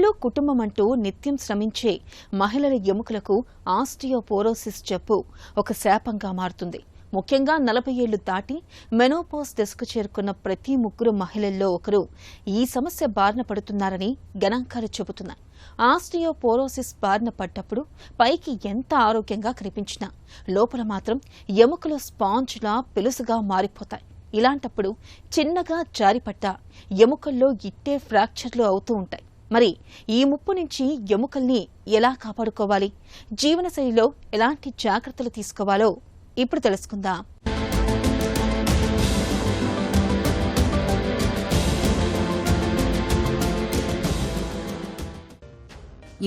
ఇల్లు కుటుంబం అంటూ నిత్యం శ్రమించే మహిళల ఎముకలకు ఆస్టియోపోరోసిస్ జబ్బు ఒక శాపంగా మారుతుంది. ముఖ్యంగా 40 ఏళ్లు దాటి మెనోపాజ్ దశకు చేరుకున్న ప్రతి 3 మహిళల్లో ఒకరు ఈ సమస్య బారిన పడుతున్నారని గణాంకాలు చెబుతున్నాయి. ఆస్టియోపోరోసిస్ బారిన పడ్డప్పుడు పైకి ఎంత ఆరోగ్యంగా కనిపించినా లోపల మాత్రం ఎముకలు స్పాంజ్లా పెలుసుగా మారిపోతాయి. ఇలాంటప్పుడు చిన్నగా జారిపడ్డ ఎముకల్లో ఇట్టే ఫ్రాక్చర్లు అవుతూ ఉంటాయి. మరి ఈ ముప్పు నుంచి ఎముకల్ని ఎలా కాపాడుకోవాలి, జీవనశైలిలో ఎలాంటి జాగ్రత్తలు తీసుకోవాలో ఇప్పుడు తెలుసుకుందాం.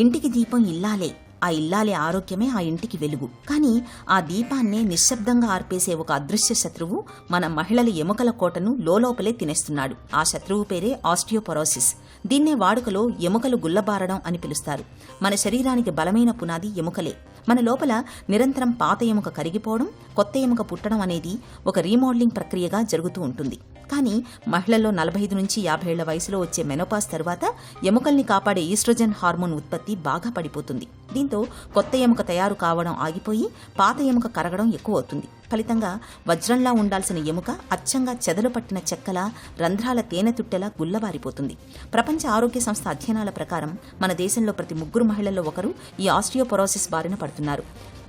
ఇంటికి దీపం ఇల్లాలే, ఆ ఇల్లాలే ఆరోగ్యమే ఆ ఇంటికి వెలుగు. కానీ ఆ దీపాన్నే నిశ్శబ్దంగా ఆర్పేసే ఒక అదృశ్య శత్రువు మన మహిళల ఎముకల కోటను లోపలే తినేస్తున్నాడు. ఆ శత్రువు పేరే ఆస్టియోపోరోసిస్. దీన్నే వాడుకలో ఎముకలు గుల్లబారడం అని పిలుస్తారు. మన శరీరానికి బలమైన పునాది ఎముకలే. మన లోపల నిరంతరం పాత ఎముక కరిగిపోవడం, కొత్త ఎముక పుట్టడం అనేది ఒక రీమోడలింగ్ ప్రక్రియగా జరుగుతూ ఉంటుంది. కానీ మహిళల్లో 45 నుంచి 50 ఏళ్ల వయసులో వచ్చే మెనోపాజ్ తర్వాత ఎముకల్ని కాపాడే ఈస్ట్రోజన్ హార్మోన్ ఉత్పత్తి బాగా పడిపోతుంది. దీంతో కొత్త ఎముక తయారు కావడం ఆగిపోయి పాత ఎముక కరగడం ఎక్కువ అవుతుంది. ఫలితంగా వజ్రంలా ఉండాల్సిన ఎముక అచ్చంగా చెదలు పట్టిన చెక్కల, రంధ్రాల తేనె తుట్టెలా గుల్లబారిపోతుంది. ప్రపంచ ఆరోగ్య సంస్థ అధ్యయనాల ప్రకారం మన దేశంలో ప్రతి 3 మహిళల్లో ఒకరు ఈ ఆస్టియోపోరోసిస్ బారిన పడుతున్నారు.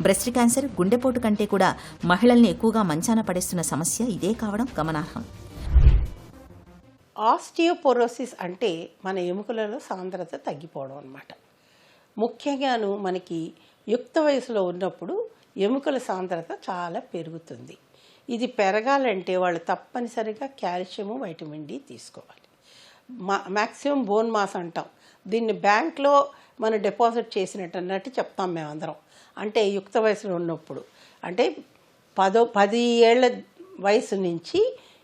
బ్రెస్ట్ క్యాన్సర్, గుండెపోటు కంటే కూడా మహిళల్ని ఎక్కువగా మంచాన పడేస్తున్న సమస్య ఇదే కావడం గమనార్హం. ఆస్టియోపోరోసిస్ అంటే మన ఎముకలలో సాంద్రత తగ్గిపోవడం అన్నమాట. ముఖ్యంగాను మనకి యుక్త వయసులో ఉన్నప్పుడు ఎముకల సాంద్రత చాలా పెరుగుతుంది. ఇది పెరగాలంటే వాళ్ళు తప్పనిసరిగా కాల్షియము, వైటమిన్ డి తీసుకోవాలి. మ్యాక్సిమం బోన్ మాస్ అంటాం. దీన్ని బ్యాంక్లో మనం డిపాజిట్ చేసినట్టు అన్నట్టు చెప్తాం మేమందరం. అంటే యుక్త వయసులో ఉన్నప్పుడు అంటే 10 ఏళ్ల వయసు నుంచి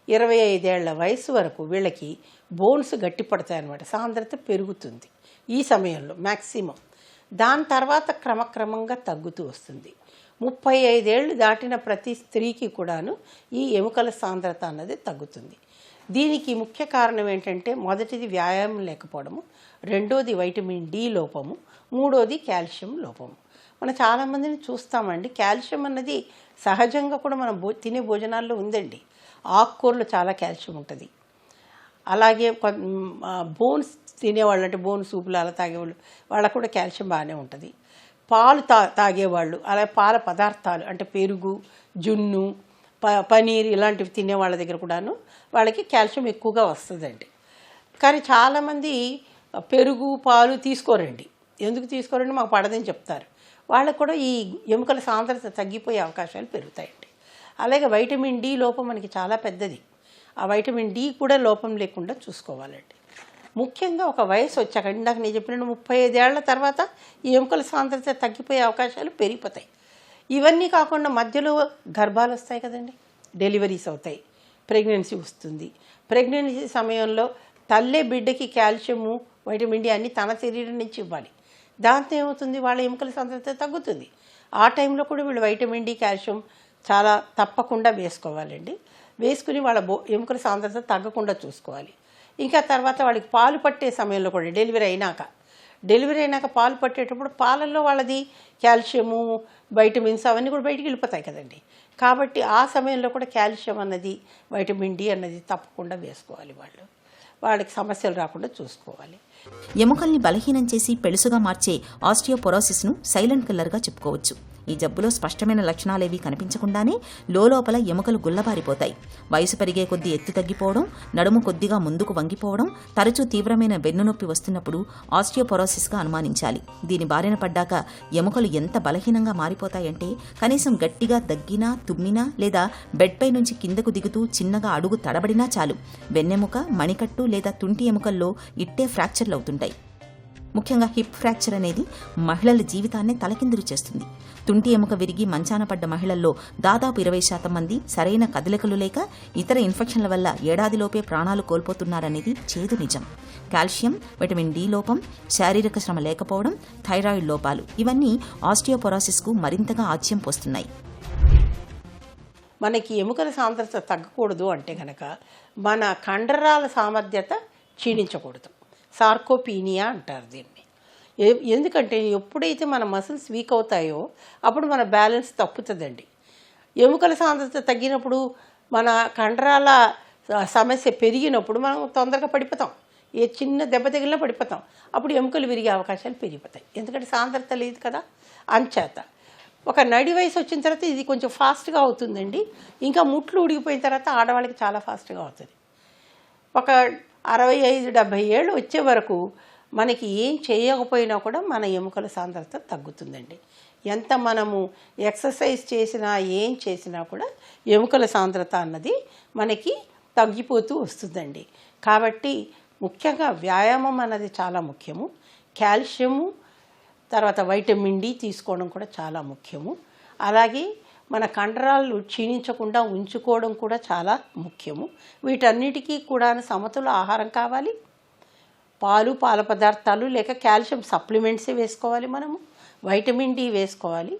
25 ఏళ్ల వయసు వరకు వీళ్ళకి బోన్స్ గట్టిపడతాయి అన్నమాట. సాంద్రత పెరుగుతుంది ఈ సమయంలో మ్యాక్సిమం. దాని తర్వాత క్రమక్రమంగా తగ్గుతూ వస్తుంది. 35 ఏళ్ళు దాటిన ప్రతి స్త్రీకి కూడాను ఈ ఎముకల సాంద్రత అన్నది తగ్గుతుంది. దీనికి ముఖ్య కారణం ఏంటంటే మొదటిది వ్యాయామం లేకపోవడము, రెండోది వైటమిన్ డి లోపము, మూడోది కాల్షియం లోపము. మనం చాలామందిని చూస్తామండి. కాల్షియం అన్నది సహజంగా కూడా మనం తినే భోజనాల్లో ఉందండి. ఆకుకూరలు చాలా కాల్షియం ఉంటుంది. అలాగే బోన్స్ తినేవాళ్ళు, అంటే బోన్ సూపులు అలా తాగేవాళ్ళు, వాళ్ళకు కూడా కాల్షియం బాగానే ఉంటుంది. పాలు తాగేవాళ్ళు, అలాగే పాల పదార్థాలు అంటే పెరుగు, జున్ను, పనీర్ ఇలాంటివి తినే వాళ్ళ దగ్గర కూడాను వాళ్ళకి కాల్షియం ఎక్కువగా వస్తుందండి. కానీ చాలామంది పెరుగు, పాలు తీసుకోరండి. ఎందుకు తీసుకోరండి? మాకు పడదని చెప్తారు. వాళ్ళకు కూడా ఈ ఎముకల సాంద్రత తగ్గిపోయే అవకాశాలు పెరుగుతాయండి. అలాగే వైటమిన్ డి లోపం మనకి చాలా పెద్దది. ఆ వైటమిన్ డి కూడా లోపం లేకుండా చూసుకోవాలండి. ముఖ్యంగా ఒక వయసు వచ్చాక, ఇందాక నేను చెప్పినట్టు 35 ఏళ్ల తర్వాత ఈ ఎముకల సాంద్రత తగ్గిపోయే అవకాశాలు పెరిగిపోతాయి. ఇవన్నీ కాకుండా మధ్యలో గర్భాలు వస్తాయి కదండి, డెలివరీస్ అవుతాయి, ప్రెగ్నెన్సీ వస్తుంది. ప్రెగ్నెన్సీ సమయంలో తల్లే బిడ్డకి కాల్షియము, వైటమిన్ డి అన్నీ తన శరీరం నుంచి ఇవ్వాలి. దాంతో ఏమవుతుంది, వాళ్ళ ఎముకల సాంద్రత తగ్గుతుంది. ఆ టైంలో కూడా వీళ్ళు వైటమిన్ డి, కాల్షియం చాలా తప్పకుండా వేసుకోవాలండి. వేసుకుని వాళ్ళ ఎముకల సాంద్రత తగ్గకుండా చూసుకోవాలి. ఇంకా తర్వాత వాళ్ళకి పాలు పట్టే సమయంలో కూడా డెలివరీ అయినాక పాలు పట్టేటప్పుడు పాలల్లో వాళ్ళది కాల్షియము, వైటమిన్స్ అవన్నీ కూడా బయటికి వెళ్ళిపోతాయి కదండి. కాబట్టి ఆ సమయంలో కూడా కాల్షియం అన్నది, వైటమిన్ డి అన్నది తప్పకుండా వేసుకోవాలి. వాళ్ళకి సమస్యలు రాకుండా చూసుకోవాలి. ఎముకల్ని బలహీనం చేసి పెళుసుగా మార్చే ఆస్టియోపోరోసిస్ను సైలెంట్ కిల్లర్గా చెప్పుకోవచ్చు. ఈ జబ్బులో స్పష్టమైన లక్షణాలేవీ కనిపించకుండానే లోపల ఎముకలు గుల్లబారిపోతాయి. వయసు పెరిగే కొద్దీ ఎత్తు తగ్గిపోవడం, నడుము కొద్దిగా ముందుకు వంగిపోవడం, తరచూ తీవ్రమైన వెన్నునొప్పి వస్తున్నప్పుడు ఆస్టియోపోరోసిస్గా అనుమానించాలి. దీని బారిన పడ్డాక ఎముకలు ఎంత బలహీనంగా మారిపోతాయంటే కనీసం గట్టిగా దగ్గినా, తుమ్మినా లేదా బెడ్పై నుంచి కిందకు దిగుతూ చిన్నగా అడుగు తడబడినా చాలు వెన్నెముక, మణికట్టు లేదా తుంటి ఎముకల్లో ఇట్టే ఫ్రాక్చర్లు అవుతుంటాయి. ముఖ్యంగా హిప్ ఫ్రాక్చర్ అనేది మహిళల జీవితాన్ని తలకిందులు చేస్తుంది. తుంటి ఎముక విరిగి మంచాన పడ్డ మహిళల్లో దాదాపు 20% మంది సరైన కదలికలు లేక ఇతర ఇన్ఫెక్షన్ల వల్ల ఏడాదిలోపే ప్రాణాలు కోల్పోతున్నారనేది చేదు నిజం. కాల్షియం, విటమిన్ డి లోపం, శారీరక శ్రమ లేకపోవడం, థైరాయిడ్ లోపాలు ఇవన్నీ ఆస్టియోపోరోసిస్కు మరింతగా ఆజ్యం పోస్తున్నాయి. మనకి ఎముకల సాంద్రత తగ్గకూడదు అంటే కనుక మన కండరాల సామర్థ్యత క్షీణించకూడదు. సార్కోపీనియా అంటారు దీన్ని. ఎందుకంటే ఎప్పుడైతే మన మసిల్స్ వీక్ అవుతాయో అప్పుడు మన బ్యాలెన్స్ తప్పుతుందండి. ఎముకల సాంద్రత తగ్గినప్పుడు, మన కండరాల సమస్య పెరిగినప్పుడు మనం తొందరగా పడిపోతాం. ఏ చిన్న దెబ్బ తగిలినా పడిపోతాం. అప్పుడు ఎముకలు విరిగే అవకాశాలు పెరిగిపోతాయి, ఎందుకంటే సాంద్రత లేదు కదా. అంచేత ఒక నడి వయసు వచ్చిన తర్వాత ఇది కొంచెం ఫాస్ట్గా అవుతుందండి. ఇంకా ముట్లు ఉడిగిపోయిన తర్వాత ఆడవాళ్ళకి చాలా ఫాస్ట్గా అవుతుంది. ఒక 65-70 ఏళ్ళు వచ్చే వరకు మనకి ఏం చేయకపోయినా కూడా మన ఎముకల సాంద్రత తగ్గుతుందండి. ఎంత మనము ఎక్సర్సైజ్ చేసినా ఏం చేసినా కూడా ఎముకల సాంద్రత అన్నది మనకి తగ్గిపోతూ వస్తుందండి. కాబట్టి ముఖ్యంగా వ్యాయామం అన్నది చాలా ముఖ్యము. కాల్షియము, తర్వాత వైటమిన్ డి తీసుకోవడం కూడా చాలా ముఖ్యము. అలాగే మన కండరాలు క్షీణించకుండా ఉంచుకోవడం కూడా చాలా ముఖ్యము. వీటన్నిటికీ కూడా సమతుల ఆహారం కావాలి. పాలు, పాల పదార్థాలు లేక కాల్షియం సప్లిమెంట్సే వేసుకోవాలి. మనము వైటమిన్ డి వేసుకోవాలి.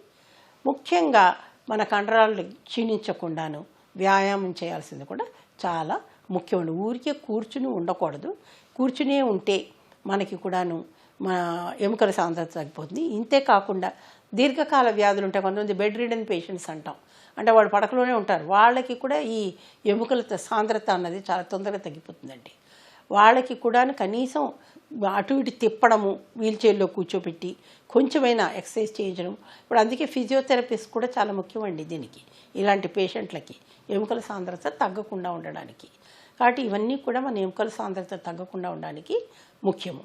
ముఖ్యంగా మన కండరాలు క్షీణించకుండాను వ్యాయామం చేయాల్సింది కూడా చాలా ముఖ్యమండి. ఊరికే కూర్చుని ఉండకూడదు. కూర్చునే ఉంటే మనకి కూడాను మన ఎముకల సాంద్రత తగ్గిపోతుంది. ఇంతే కాకుండా దీర్ఘకాల వ్యాధులు ఉంటాయి, కొంతమంది బెడ్ రిడన్ పేషెంట్స్ అంటాం, అంటే వాళ్ళు పడకలోనే ఉంటారు. వాళ్ళకి కూడా ఈ ఎముకల సాంద్రత అన్నది చాలా తొందరగా తగ్గిపోతుందండి. వాళ్ళకి కూడా కనీసం అటు ఇటు తిప్పడము, వీల్ చైర్లో కూర్చోబెట్టి కొంచెమైనా ఎక్సర్సైజ్ చేయించడం. ఇప్పుడు అందుకే ఫిజియోథెరపిస్ట్ కూడా చాలా ముఖ్యమండి దీనికి, ఇలాంటి పేషెంట్లకి ఎముకల సాంద్రత తగ్గకుండా ఉండడానికి. కాబట్టి ఇవన్నీ కూడా మన ఎముకల సాంద్రత తగ్గకుండా ఉండడానికి ముఖ్యము.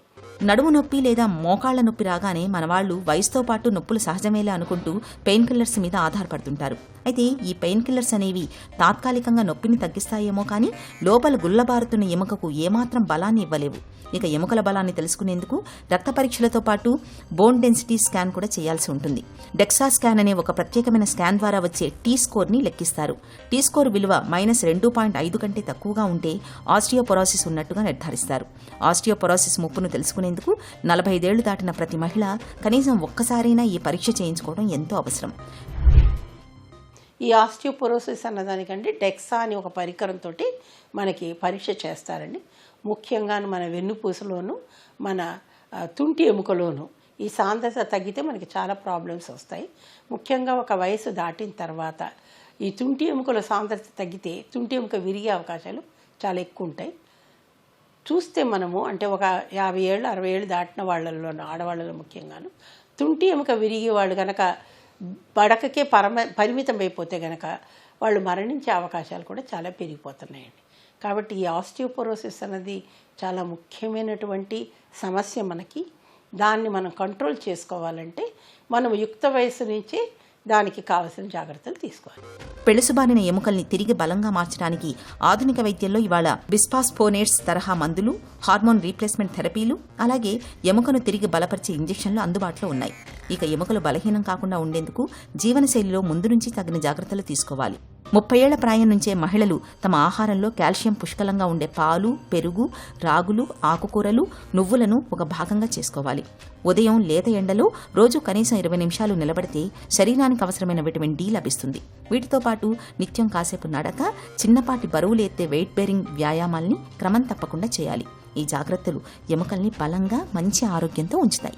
నడుము నొప్పి లేదా మోకాళ్ల నొప్పి రాగానే మన వాళ్ళు వయసుతో పాటు నొప్పులు సహజమేలే అనుకుంటూ పెయిన్ కిల్లర్స్ మీద ఆధారపడుతుంటారు. అయితే ఈ పెయిన్ కిల్లర్స్ అనేవి తాత్కాలికంగా నొప్పిని తగ్గిస్తాయేమో కానీ లోపల గుల్లబారుతున్న ఎముకకు ఏమాత్రం బలాన్ని ఇవ్వలేవు. ఇక ఎముకల బలాన్ని తెలుసుకునేందుకు రక్త పరీక్షలతో పాటు బోన్ డెన్సిటీ స్కాన్ కూడా చేయాల్సి ఉంటుంది. డెక్సా స్కాన్ అనే ఒక ప్రత్యేకమైన స్కాన్ ద్వారా వచ్చే టీ స్కోర్ని లెక్కిస్తారు. టీ స్కోర్ విలువ -2.5 కంటే తక్కువగా ఉంటే ఆస్టియోపొరోసిస్ ఉన్నట్టుగా నిర్ధారిస్తారు. ఆస్టియోపొరోసిస్ ముప్పును తెలుసుకునేందుకు 45 ఏళ్లు దాటిన ప్రతి మహిళ కనీసం ఒక్కసారైనా ఈ పరీక్ష చేయించుకోవడం ఎంతో అవసరం. ఈ ఆస్టియోపొరోసిస్ అన్నదానికంటే డెక్సా అని ఒక పరికరంతో మనకి పరీక్ష చేస్తారండి. ముఖ్యంగా మన వెన్నుపూసలోను మన తుంటి ఎముకలోను ఈ సాంద్రత తగ్గితే మనకి చాలా ప్రాబ్లమ్స్ వస్తాయి. ముఖ్యంగా ఒక వయసు దాటిన తర్వాత ఈ తుంటి ఎముకల సాంద్రత తగ్గితే తుంటి ఎముక విరిగే అవకాశాలు చాలా ఎక్కువ ఉంటాయి. చూస్తే మనము అంటే ఒక 50 ఏళ్ళు 60 ఏళ్ళు దాటిన వాళ్ళలోనూ, ఆడవాళ్ళలో ముఖ్యంగాను తుంటి ఎముక విరిగి వాళ్ళు కనుక పడకకే పరిమితం అయిపోతే కనుక వాళ్ళు మరణించే అవకాశాలు కూడా చాలా పెరిగిపోతున్నాయండి. కాబట్టి ఈ ఆస్టియోపొరోసిస్ అన్నది చాలా ముఖ్యమైనటువంటి సమస్య మనకి. దాన్ని మనం కంట్రోల్ చేసుకోవాలంటే మనం యుక్త వయసు నుంచే దానికి కావలసిన జాగ్రత్తలు తీసుకోవాలి. పెళుసుబారిన ఎముకల్ని తిరిగి బలంగా మార్చడానికి ఆధునిక వైద్యంలో ఇవాళ బిస్ఫాస్ఫోనేట్స్ తరహా మందులు, హార్మోన్ రీప్లేస్మెంట్ థెరపీలు, అలాగే ఎముకను తిరిగి బలపరిచే ఇంజెక్షన్లు అందుబాటులో ఉన్నాయి. ఇక ఎముకలు బలహీనం కాకుండా ఉండేందుకు జీవనశైలిలో ముందు నుంచి తగిన జాగ్రత్తలు తీసుకోవాలి. 30 ఏళ్ల ప్రాయం నుంచే మహిళలు తమ ఆహారంలో కాల్షియం పుష్కలంగా ఉండే పాలు, పెరుగు, రాగులు, ఆకుకూరలు, నువ్వులను ఒక భాగంగా చేసుకోవాలి. ఉదయం లేత ఎండలో రోజు కనీసం 20 నిమిషాలు నిలబడితే శరీరానికి అవసరమైన విటమిన్ డి లభిస్తుంది. వీటితో పాటు నిత్యం కాసేపు నడక, చిన్నపాటి బరువులు ఎత్తే వెయిట్ బేరింగ్ వ్యాయామాల్ని క్రమం తప్పకుండా చేయాలి. ఈ జాగ్రత్తలు ఎముకల్ని బలంగా మంచి ఆరోగ్యంతో ఉంచుతాయి.